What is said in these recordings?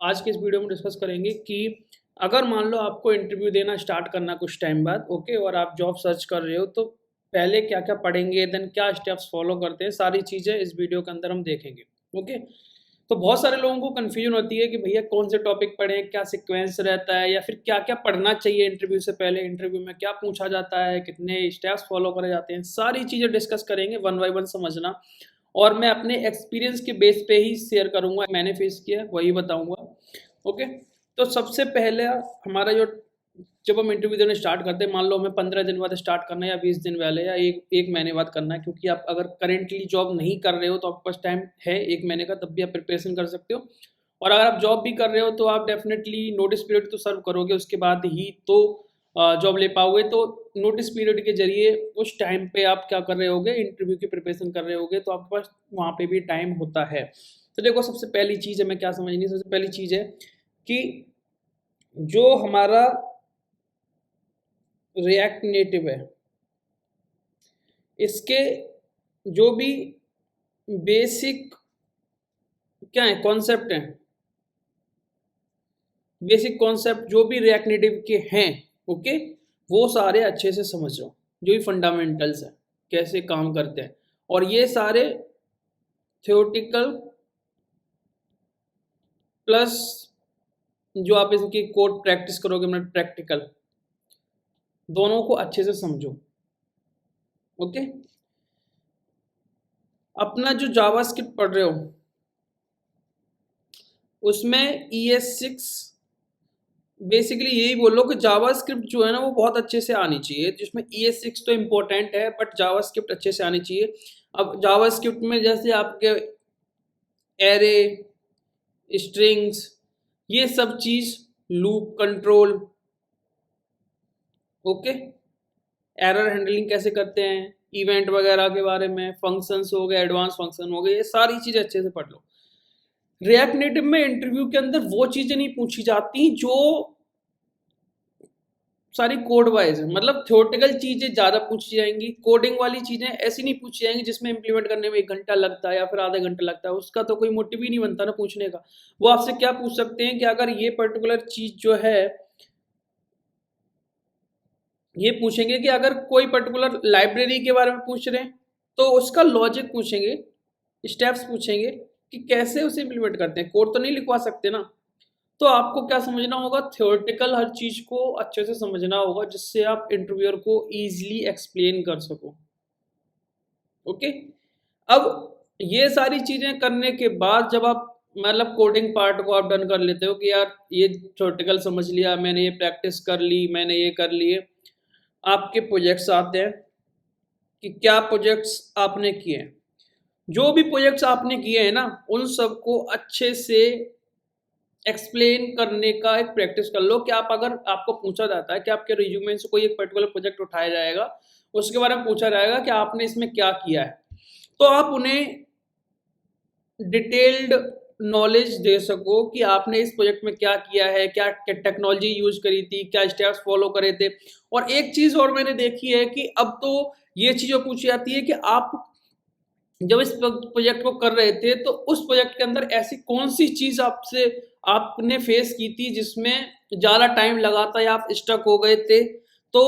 आज के इस वीडियो में डिस्कस करेंगे कि अगर मान लो आपको इंटरव्यू देना स्टार्ट करना कुछ टाइम बाद, ओके, और आप जॉब सर्च कर रहे हो, तो पहले क्या-क्या पढ़ेंगे, देन क्या स्टेप्स फॉलो करते हैं, सारी चीज़ें इस वीडियो के अंदर हम देखेंगे, ओके। तो बहुत सारे लोगों को कन्फ्यूजन होती है कि भैया कौन से टॉपिक पढ़ें, क्या सीक्वेंस रहता है या फिर क्या-क्या पढ़ना चाहिए इंटरव्यू से पहले, इंटरव्यू में क्या पूछा जाता है, कितने स्टेप्स फॉलो करे जाते हैं, सारी चीज़ें डिस्कस करेंगे, वन बाय वन समझना। और मैं अपने एक्सपीरियंस के बेस पे ही शेयर करूँगा, मैंने फेस किया वही बताऊँगा, ओके। तो सबसे पहले हमारा जो जब हम इंटरव्यू देना स्टार्ट करते हैं, मान लो हमें 15 दिन बाद स्टार्ट करना है या 20 दिन पहले या एक महीने बाद करना है, क्योंकि आप अगर करेंटली जॉब नहीं कर रहे हो तो आपके पास टाइम है 1 महीने का, तब भी आप प्रिपरेशन कर सकते हो। और अगर आप जॉब भी कर रहे हो तो आप डेफिनेटली नोटिस पीरियड तो सर्व करोगे, उसके बाद ही तो जॉब ले पाओगे। तो नोटिस पीरियड के ज़रिए उस टाइम पे आप क्या कर रहे होगे, इंटरव्यू की प्रिपरेशन कर रहे होगे, तो आपके पास वहाँ पे भी टाइम होता है। तो देखो, सबसे पहली चीज़ हमें क्या समझनी है, सबसे पहली चीज़ है कि जो हमारा रिएक्ट नेटिव है, इसके जो भी बेसिक क्या है कॉन्सेप्ट हैं, बेसिक कॉन्सेप्ट जो भी रिएक्ट नेटिव के हैं, ओके, वो सारे अच्छे से समझ लो। जो भी फंडामेंटल्स हैं, कैसे काम करते हैं, और ये सारे थ्योरेटिकल प्लस जो आप इसकी कोड प्रैक्टिस करोगे, मतलब प्रैक्टिकल, दोनों को अच्छे से समझो, ओके। अपना जो जावास्क्रिप्ट पढ़ रहे हो उसमें ES6 बेसिकली यही बोलो कि जावास्क्रिप्ट जो है ना वो बहुत अच्छे से आनी चाहिए, जिसमें ES6 तो इम्पोर्टेंट है बट जावास्क्रिप्ट अच्छे से आनी चाहिए। अब जावास्क्रिप्ट में जैसे आपके एरे, स्ट्रिंग्स, ये सब चीज़, loop control, okay, error handling कैसे करते हैं, इवेंट वगैरह के बारे में, फंक्शंस हो गए, एडवांस फंक्शन हो गए, ये सारी चीज़ें अच्छे से पढ़ लो। रिएक्ट नेटिव में इंटरव्यू के अंदर वो चीज़ें नहीं पूछी जाती जो सारी कोड वाइज है, मतलब थ्योरेटिकल चीज़ें ज़्यादा पूछी जाएंगी, कोडिंग वाली चीज़ें ऐसी नहीं पूछी जाएंगी जिसमें इंप्लीमेंट करने में 1 घंटा लगता है या फिर आधा घंटा लगता है, उसका तो कोई मोटिव ही नहीं बनता ना पूछने का। वो आपसे क्या पूछ सकते हैं कि अगर ये पर्टिकुलर चीज़ जो है, ये पूछेंगे कि अगर कोई पर्टिकुलर लाइब्रेरी के बारे में पूछ रहे हैं तो उसका लॉजिक पूछेंगे, स्टेप्स पूछेंगे कि कैसे उसे इम्प्लीमेंट करते हैं, कोड तो नहीं लिखवा सकते ना। तो आपको क्या समझना होगा, थ्योरेटिकल हर चीज़ को अच्छे से समझना होगा जिससे आप इंटरव्यूअर को ईजिली एक्सप्लेन कर सको, ओके। अब ये सारी चीज़ें करने के बाद जब आप मतलब कोडिंग पार्ट को आप डन कर लेते हो कि यार ये थ्योरेटिकल समझ लिया मैंने, ये प्रैक्टिस कर ली मैंने, ये कर लिए, आपके प्रोजेक्ट्स आते हैं कि क्या प्रोजेक्ट्स आपने किए हैं। जो भी प्रोजेक्ट्स आपने किए हैं ना, उन सबको अच्छे से एक्सप्लेन करने का एक प्रैक्टिस कर लो कि आप, अगर आपको पूछा जाता है कि आपके रिज्यूमे से कोई एक पर्टिकुलर प्रोजेक्ट उठाया जाएगा, उसके बारे में पूछा जाएगा कि आपने इसमें क्या किया है, तो आप उन्हें डिटेल्ड नॉलेज दे सको कि आपने इस प्रोजेक्ट में क्या किया है, क्या टेक्नोलॉजी यूज करी थी, क्या स्टेप्स फॉलो करे थे। और एक चीज और मैंने देखी है कि अब तो ये चीज पूछी जाती है कि आप जब इस प्रोजेक्ट को कर रहे थे तो उस प्रोजेक्ट के अंदर ऐसी कौन सी चीज आपसे आपने फेस की थी जिसमें ज़्यादा टाइम लगा था या आप स्टक हो गए थे, तो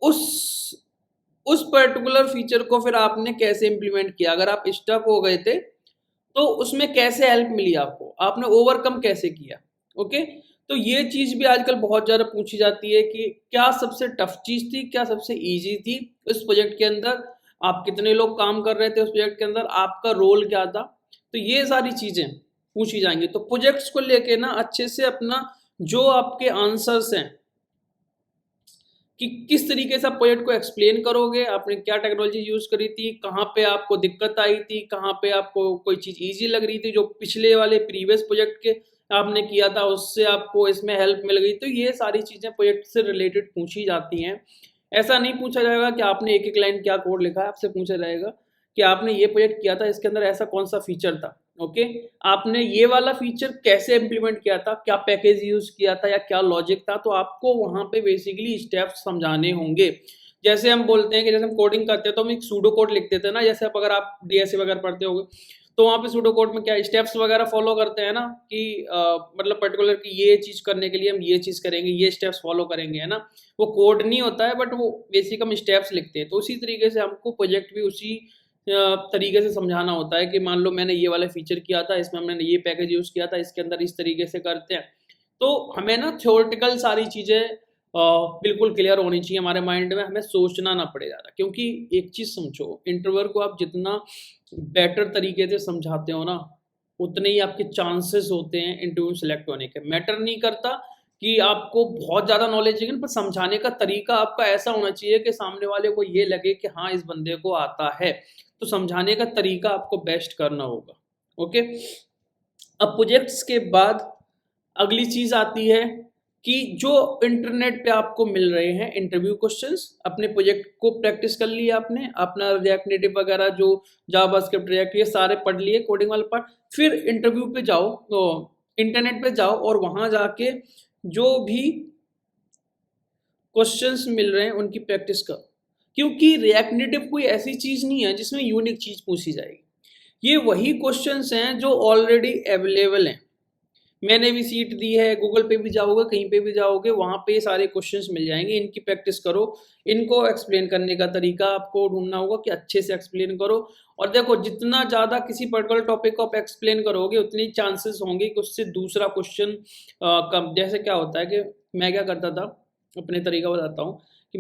उस उस पर्टिकुलर फीचर को फिर आपने कैसे इम्प्लीमेंट किया, अगर आप स्टक हो गए थे तो उसमें कैसे हेल्प मिली आपको, आपने ओवरकम कैसे किया, ओके। तो ये चीज़ भी आजकल बहुत ज़्यादा पूछी जाती है कि क्या सबसे टफ चीज़ थी, क्या सबसे ईजी थी उस प्रोजेक्ट के अंदर, आप कितने लोग काम कर रहे थे उस प्रोजेक्ट के अंदर, आपका रोल क्या था। तो ये सारी चीज़ें पूछी जाएंगी। तो प्रोजेक्ट्स को लेके ना अच्छे से अपना जो आपके आंसर्स हैं कि किस तरीके से आप प्रोजेक्ट को एक्सप्लेन करोगे, आपने क्या टेक्नोलॉजी यूज करी थी, कहाँ पे आपको दिक्कत आई थी, कहाँ पे आपको कोई चीज़ इजी लग रही थी, जो पिछले वाले प्रीवियस प्रोजेक्ट के आपने किया था उससे आपको इसमें हेल्प मिल गई। तो ये सारी चीज़ें प्रोजेक्ट से रिलेटेड पूछी जाती हैं। ऐसा नहीं पूछा जाएगा कि आपने एक एक लाइन क्या कोड लिखा है, आपसे पूछा जाएगा कि आपने ये प्रोजेक्ट किया था, इसके अंदर ऐसा कौन सा फीचर था, ओके, आपने ये वाला फीचर कैसे इम्प्लीमेंट किया था, क्या पैकेज यूज किया था या क्या लॉजिक था। तो आपको वहां पे बेसिकली स्टेप्स समझाने होंगे। जैसे हम बोलते हैं कि जैसे हम कोडिंग करते हैं तो हम एक सूडो कोड लिख देते हैं ना, जैसे आप अगर आप DSA वगैरह पढ़ते होगे तो वहाँ पे सूडो कोड में क्या स्टेप्स वगैरह फॉलो करते हैं ना कि मतलब पर्टिकुलर कि ये चीज़ करने के लिए हम ये चीज़ करेंगे, ये स्टेप्स फॉलो करेंगे, है ना। वो कोड नहीं होता है बट वो बेसिक हम स्टेप्स लिखते हैं। तो उसी तरीके से हमको प्रोजेक्ट भी उसी तरीके से समझाना होता है कि मान लो मैंने ये वाला फीचर किया था, इसमें हमने ये पैकेज यूज़ किया था, इसके अंदर इस तरीके से करते हैं। तो हमें ना थ्योरेटिकल सारी चीज़ें बिल्कुल क्लियर होनी चाहिए हमारे माइंड में, हमें सोचना ना पड़े ज़्यादा। क्योंकि एक चीज़ समझो, इंटरव्यूअर को आप जितना बेटर तरीके से समझाते हो ना, उतने ही आपके चांसेस होते हैं इंटरव्यू सेलेक्ट होने के। मैटर नहीं करता कि आपको बहुत ज़्यादा नॉलेज है, पर समझाने का तरीका आपका ऐसा होना चाहिए कि सामने वाले को ये लगे कि हाँ, इस बंदे को आता है। तो समझाने का तरीका आपको बेस्ट करना होगा। ओके, अब प्रोजेक्ट्स के बाद अगली चीज़ आती है कि जो इंटरनेट पे आपको मिल रहे हैं इंटरव्यू क्वेश्चंस, अपने प्रोजेक्ट को प्रैक्टिस कर लिया आपने, अपना रिएक्ट नेटिव वगैरह जो जावास्क्रिप्ट, रिएक्ट, ये सारे पढ़ लिए कोडिंग वाले पार्ट। फिर इंटरव्यू पे जाओ, तो इंटरनेट पे जाओ और वहाँ जाके जो भी क्वेश्चंस मिल रहे हैं उनकी प्रैक्टिस करो। क्योंकि रिएक्ट नेटिव कोई ऐसी चीज़ नहीं है जिसमें यूनिक चीज़ पूछी जाएगी। ये वही क्वेश्चंस हैं जो ऑलरेडी अवेलेबल हैं। मैंने भी सीट दी है, गूगल पे भी जाओगे, कहीं पे भी जाओगे, वहाँ पे सारे क्वेश्चंस मिल जाएंगे। इनकी प्रैक्टिस करो, इनको एक्सप्लेन करने का तरीका आपको ढूंढना होगा कि अच्छे से एक्सप्लेन करो। और देखो, जितना ज़्यादा किसी पर्टिकुलर टॉपिक को आप एक्सप्लेन करोगे, उतनी चांसेस होंगे कि उससे दूसरा क्वेश्चन कम। जैसे क्या होता है कि मैं क्या करता था, अपने तरीका बताता हूँ कि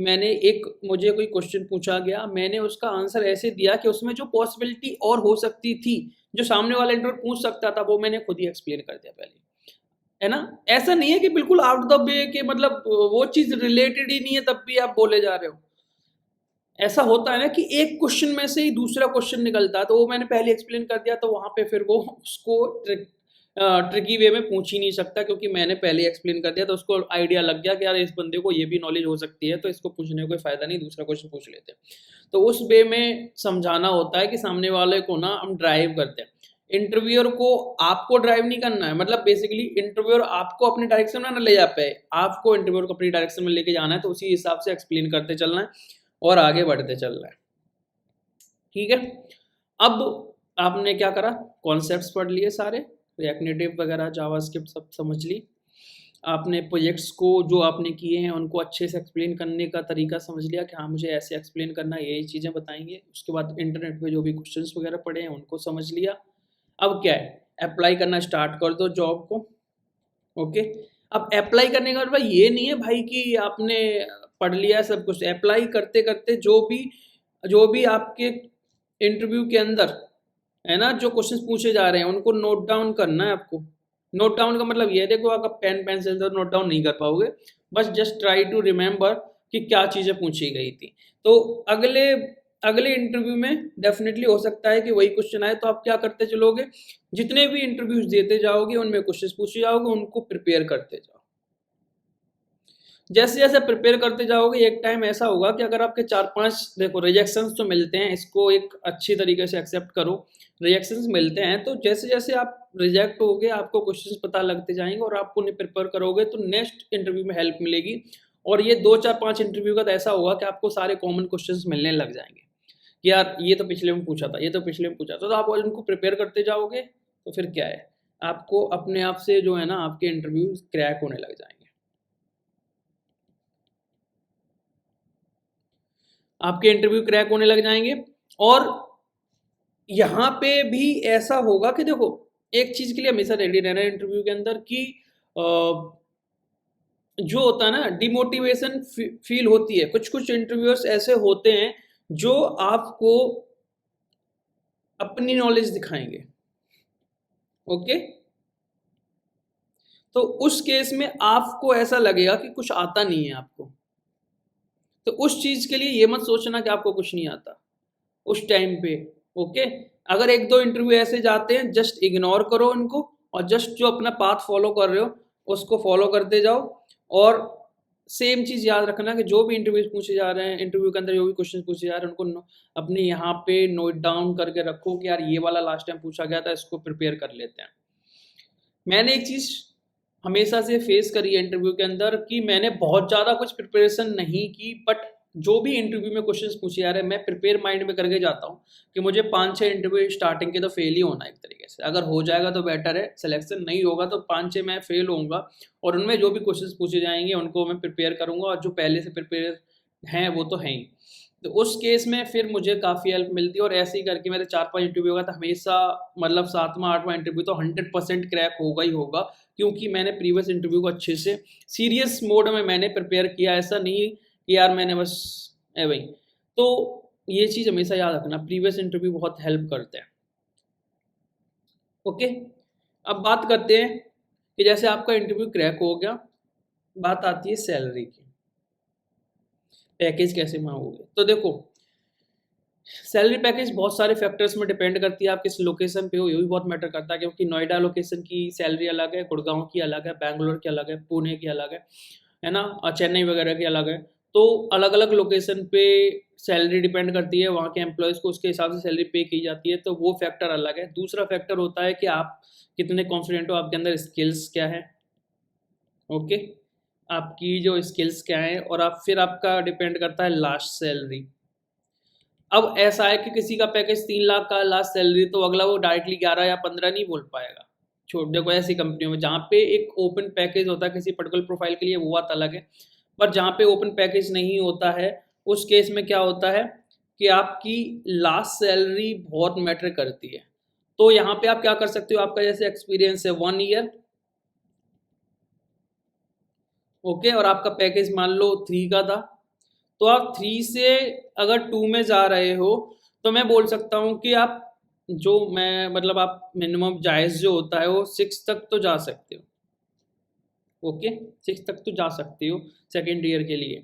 मुझे कोई क्वेश्चन पूछा गया, मैंने उसका आंसर ऐसे दिया कि उसमें जो पॉसिबिलिटी और हो सकती थी, जो सामने वाला इंटरव्यू पूछ सकता था, वो मैंने खुद ही एक्सप्लेन कर दिया पहले, है ना। ऐसा नहीं है कि बिल्कुल आउट द वे के, मतलब वो चीज़ रिलेटेड ही नहीं है तब भी आप बोले जा रहे हो। ऐसा होता है ना कि एक क्वेश्चन में से ही दूसरा क्वेश्चन निकलता है, तो वो मैंने पहले एक्सप्लेन कर दिया, तो वहाँ पे फिर वो उसको ट्रिकी वे में पूछ ही नहीं सकता, क्योंकि मैंने पहले एक्सप्लेन कर दिया, तो उसको आइडिया लग गया कि यार इस बंदे को ये भी नॉलेज हो सकती है, तो इसको पूछने का कोई फ़ायदा नहीं, दूसरा क्वेश्चन पूछ लेते हैं। तो उस वे में समझाना होता है कि सामने वाले को ना हम ड्राइव करते हैं। इंटरव्यूअर को आपको ड्राइव नहीं करना है, मतलब बेसिकली इंटरव्यूअर आपको अपनी डायरेक्शन में ना ले जा पाए, आपको इंटरव्यूअर को अपनी डायरेक्शन में लेके जाना है, तो उसी हिसाब से एक्सप्लेन करते चलना है और आगे बढ़ते चलना है। ठीक है, अब आपने क्या करा, कॉन्सेप्ट्स पढ़ लिए सारे, रिएक्ट नेटिव वगैरह, जावास्क्रिप्ट सब समझ ली। आपने प्रोजेक्ट्स को जो आपने किए हैं उनको अच्छे से एक्सप्लेन करने का तरीका समझ लिया कि हाँ, मुझे ऐसे एक्सप्लेन करना है, यही चीज़ें बताएंगे। उसके बाद इंटरनेट पे जो भी क्वेश्चंस वगैरह पढ़े हैं उनको समझ लिया। अब क्या है, अप्लाई करना स्टार्ट कर दो जॉब को। ओके, अब अप्लाई करने का मतलब ये नहीं है भाई कि आपने पढ़ लिया सब कुछ। अप्लाई करते करते जो भी आपके इंटरव्यू के अंदर, है ना, जो क्वेश्चंस पूछे जा रहे हैं उनको नोट डाउन करना है आपको। नोट डाउन का मतलब ये है, देखो आप पेन पेंसिल से नोट डाउन नहीं कर पाओगे, बस जस्ट ट्राई टू रिमेम्बर कि क्या चीज़ें पूछी गई थी। तो अगले अगले इंटरव्यू में डेफिनेटली हो सकता है कि वही क्वेश्चन आए, तो आप क्या करते चलोगे, जितने भी इंटरव्यूज देते जाओगे उनमें क्वेश्चंस पूछे जाओगे, उनको प्रिपेयर करते जाओ। जैसे जैसे प्रिपेयर करते जाओगे, एक टाइम ऐसा होगा कि अगर आपके 4-5, देखो रिजेक्शंस तो मिलते हैं, इसको एक अच्छी तरीके से एक्सेप्ट करो, रिजेक्शंस मिलते हैं, तो जैसे जैसे आप रिजेक्ट होगे आपको क्वेश्चंस पता लगते जाएंगे और आप उन्हें प्रिपेयर करोगे तो नेक्स्ट इंटरव्यू में हेल्प मिलेगी। और ये 2-4-5 इंटरव्यू का तो ऐसा होगा कि आपको सारे कॉमन क्वेश्चंस मिलने लग जाएंगे कि यार ये तो पिछले में पूछा था, ये तो पिछले में पूछा था, तो आप उनको प्रिपेयर करते जाओगे तो फिर क्या है, आपको अपने आप से जो है ना आपके इंटरव्यू क्रैक होने लग जाएंगे। आपके इंटरव्यू क्रैक होने लग जाएंगे। और यहाँ पे भी ऐसा होगा कि देखो, एक चीज़ के लिए हमेशा रेडी रहना है इंटरव्यू के अंदर कि जो होता है ना, डिमोटिवेशन फील होती है। कुछ कुछ इंटरव्यूअर्स ऐसे होते हैं जो आपको अपनी नॉलेज दिखाएंगे। ओके, तो उस केस में आपको ऐसा लगेगा कि कुछ आता नहीं है आपको, तो उस चीज़ के लिए ये मत सोचना कि आपको कुछ नहीं आता उस टाइम पे। ओके, अगर 1-2 इंटरव्यू ऐसे जाते हैं, जस्ट इग्नोर करो उनको और जस्ट जो अपना पाथ फॉलो कर रहे हो उसको फॉलो करते जाओ। और सेम चीज़ याद रखना कि जो भी इंटरव्यूज पूछे जा रहे हैं, इंटरव्यू के अंदर जो भी क्वेश्चन पूछे जा रहे हैं, उनको अपने यहाँ पे नोट डाउन करके रखो कि यार ये वाला लास्ट टाइम पूछा गया था, इसको प्रिपेयर कर लेते हैं। मैंने एक चीज़ हमेशा से फेस करी है इंटरव्यू के अंदर कि मैंने बहुत ज़्यादा कुछ प्रिपरेशन नहीं की, बट जो भी इंटरव्यू में क्वेश्चंस पूछे जा रहे हैं मैं प्रिपेयर माइंड में करके जाता हूँ कि मुझे 5-6 इंटरव्यू स्टार्टिंग के तो फेल ही होना है एक तरीके से। अगर हो जाएगा तो बेटर है, सिलेक्शन नहीं होगा तो 5-6 मैं फेल होऊंगा, और उनमें जो भी क्वेश्चंस पूछे जाएंगे उनको मैं प्रिपेयर करूंगा, और जो पहले से प्रिपेयर हैं वो तो हैं ही। तो उस केस में फिर मुझे काफ़ी हेल्प मिलती है, और ऐसे ही करके मेरे 4-5 इंटरव्यू होगा तो हमेशा मतलब 7वां-8वां इंटरव्यू तो 100% क्रैक होगा ही होगा, क्योंकि मैंने प्रीवियस इंटरव्यू को अच्छे से सीरियस मोड में मैंने प्रिपेयर किया। ऐसा नहीं कि यार मैंने बस ए भाई। तो ये चीज़ हमेशा याद रखना, प्रीवियस इंटरव्यू बहुत हेल्प करते हैं। ओके, अब बात करते हैं कि जैसे आपका इंटरव्यू क्रैक हो गया, बात आती है सैलरी की, पैकेज कैसे मांगोगे। तो देखो, सैलरी पैकेज बहुत सारे फैक्टर्स में डिपेंड करती है, आप किस लोकेशन पे हो ये भी बहुत मैटर करता है, क्योंकि नोएडा लोकेशन की सैलरी अलग है, गुड़गांव की अलग है, बैंगलोर की अलग है, पुणे की अलग है ना, और चेन्नई वगैरह की अलग है। तो अलग अलग लोकेशन पे सैलरी डिपेंड करती है, वहाँ के एम्प्लॉयज़ को उसके हिसाब से सैलरी पे की जाती है, तो वो फैक्टर अलग है। दूसरा फैक्टर होता है कि आप कितने कॉन्फिडेंट हो, आपके अंदर स्किल्स क्या है। ओके, आपकी जो स्किल्स क्या है, और आप फिर आपका डिपेंड करता है लास्ट सैलरी। अब ऐसा है कि किसी का पैकेज 3 लाख का लास्ट सैलरी, तो अगला वो डायरेक्टली 11 या 15 नहीं बोल पाएगा। छोड़ देखो, ऐसी कंपनियों में जहाँ पे एक ओपन पैकेज होता है किसी पर्टिकुलर प्रोफाइल के लिए वो बात अलग है, पर जहाँ पे ओपन पैकेज नहीं होता है उस केस में क्या होता है कि आपकी लास्ट सैलरी बहुत मैटर करती है। तो यहाँ पे आप क्या कर सकते हो, आपका जैसे एक्सपीरियंस है 1 ईयर, ओके, और आपका पैकेज मान लो 3 का था, तो आप 3 से अगर 2 में जा रहे हो तो मैं बोल सकता हूँ कि आप जो मैं मतलब आप मिनिमम जायज़ जो होता है वो 6 तक तो जा सकते हो। ओके, 6 तक तो जा सकते हो सेकेंड ईयर के लिए,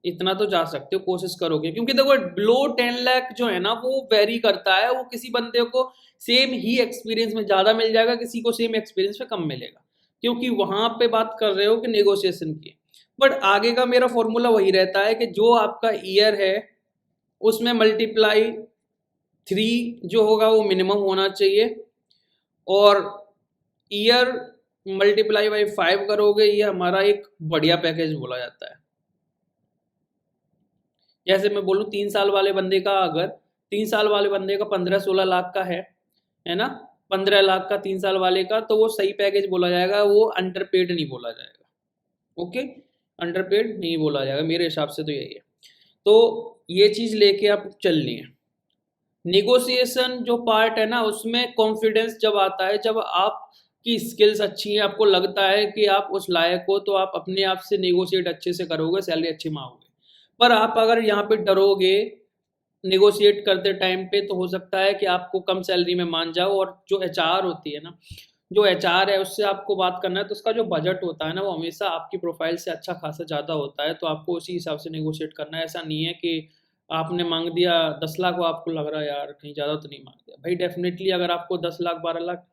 इतना तो जा सकते हो, कोशिश करोगे, क्योंकि देखो बिलो 10 लाख जो है ना वो वेरी करता है, वो किसी बंदे को सेम ही एक्सपीरियंस में ज़्यादा मिल जाएगा, किसी को सेम एक्सपीरियंस में कम मिलेगा, क्योंकि वहाँ पे बात कर रहे हो कि नेगोशिएशन की। बट आगे का मेरा फॉर्मूला वही रहता है कि जो आपका ईयर है उसमें मल्टीप्लाई 3 जो होगा वो मिनिमम होना चाहिए, और ईयर मल्टीप्लाई बाई 5 करोगे, ये हमारा एक बढ़िया पैकेज बोला जाता है। जैसे मैं बोलूँ 3 साल वाले बंदे का, अगर 3 साल वाले बंदे का 15-16 लाख का है ना, 15 लाख का 3 साल वाले का, तो वो सही पैकेज बोला जाएगा, वो अंडरपेड नहीं बोला जाएगा। ओके, अंडरपेड नहीं बोला जाएगा, मेरे हिसाब से तो यही है। तो ये चीज़ लेके आप चलनी है। नेगोशिएशन जो पार्ट है ना, उसमें कॉन्फिडेंस जब आता है, जब आपकी स्किल्स अच्छी हैं, आपको लगता है कि आप उस लायक हो, तो आप अपने आप से नेगोशिएट अच्छे से करोगे, सैलरी अच्छी मांगोगे। पर आप अगर यहाँ पे डरोगे नेगोशिएट करते टाइम पे, तो हो सकता है कि आपको कम सैलरी में मान जाओ, और जो एचआर होती है ना, जो एचआर है उससे आपको बात करना है, तो उसका जो बजट होता है ना वो हमेशा आपकी प्रोफाइल से अच्छा खासा ज़्यादा होता है, तो आपको उसी हिसाब से नेगोशिएट करना है। ऐसा नहीं है कि आपने मांग दिया 10 लाख, वो आपको लग रहा है यार कहीं ज़्यादा तो नहीं मांग दिया। भाई डेफिनेटली अगर आपको 10 लाख 12 लाख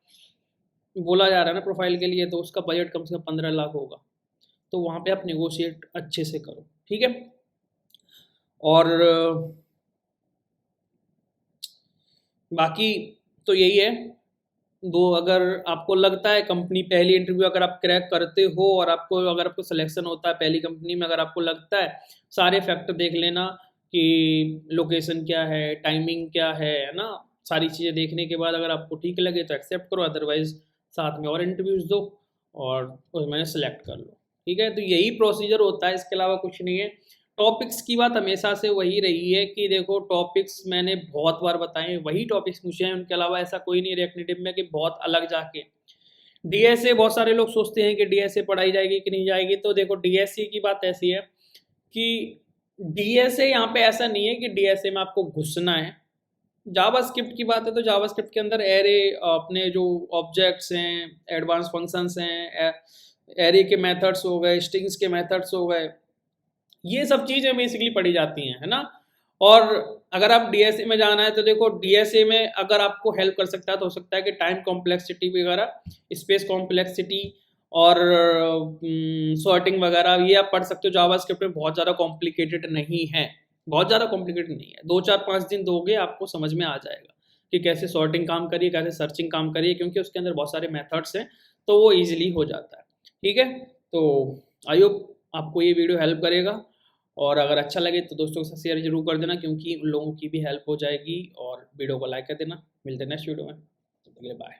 बोला जा रहा है ना प्रोफाइल के लिए, तो उसका बजट कम से कम 15 लाख होगा, तो वहाँ पे आप नेगोशिएट अच्छे से करो, ठीक है। और बाकी तो यही है। अगर आपको लगता है कंपनी, पहली इंटरव्यू अगर आप क्रैक करते हो और अगर आपको सिलेक्शन होता है पहली कंपनी में, अगर आपको लगता है, सारे फैक्टर देख लेना कि लोकेशन क्या है, टाइमिंग क्या है ना, सारी चीज़ें देखने के बाद अगर आपको ठीक लगे तो एक्सेप्ट करो, अदरवाइज साथ में और इंटरव्यूज़ दो और उसमें सेलेक्ट कर लो, ठीक है। तो यही प्रोसीजर होता है, इसके अलावा कुछ नहीं है। टॉपिक्स की बात हमेशा से वही रही है कि देखो टॉपिक्स मैंने बहुत बार बताए हैं, वही टॉपिक्स पूछे हैं, उनके अलावा ऐसा कोई नहीं रिएक्टिव में कि बहुत अलग जाके। डीएसए बहुत सारे लोग सोचते हैं कि डीएसए पढ़ाई जाएगी कि नहीं जाएगी, तो देखो डीएसए की बात ऐसी है कि डीएसए यहाँ पे ऐसा नहीं है कि डीएसए में आपको घुसना है। जावास्क्रिप्ट की बात है तो जावास्क्रिप्ट के अंदर एरे, अपने जो ऑब्जेक्ट्स हैं, एडवांस फंक्शंस हैं, एरे के मेथड्स हो गए, स्ट्रिंग्स के मेथड्स हो गए, ये सब चीज़ें बेसिकली पढ़ी जाती हैं, है ना। और अगर आप डीएसए में जाना है तो देखो डीएसए में अगर आपको हेल्प कर सकता है तो हो सकता है कि टाइम कॉम्प्लेक्सिटी वगैरह, स्पेस कॉम्प्लेक्सिटी और सॉर्टिंग वगैरह, ये आप पढ़ सकते हो। जावास्क्रिप्ट में बहुत ज़्यादा कॉम्प्लिकेटेड नहीं है, बहुत ज़्यादा कॉम्प्लिकेटेड नहीं है। 2-4-5 दिन दोगे आपको समझ में आ जाएगा कि कैसे सॉर्टिंग काम करिए, कैसे सर्चिंग काम करिए, क्योंकि उसके अंदर बहुत सारे मेथड्स हैं, तो वो ईजिली हो जाता है, ठीक है। तो आई होप आपको ये वीडियो हेल्प करेगा, और अगर अच्छा लगे तो दोस्तों के साथ शेयर जरूर कर देना, क्योंकि उन लोगों की भी हेल्प हो जाएगी, और वीडियो को लाइक कर देना। मिलते हैं नेक्स्ट वीडियो में, तब तक के लिए बाय।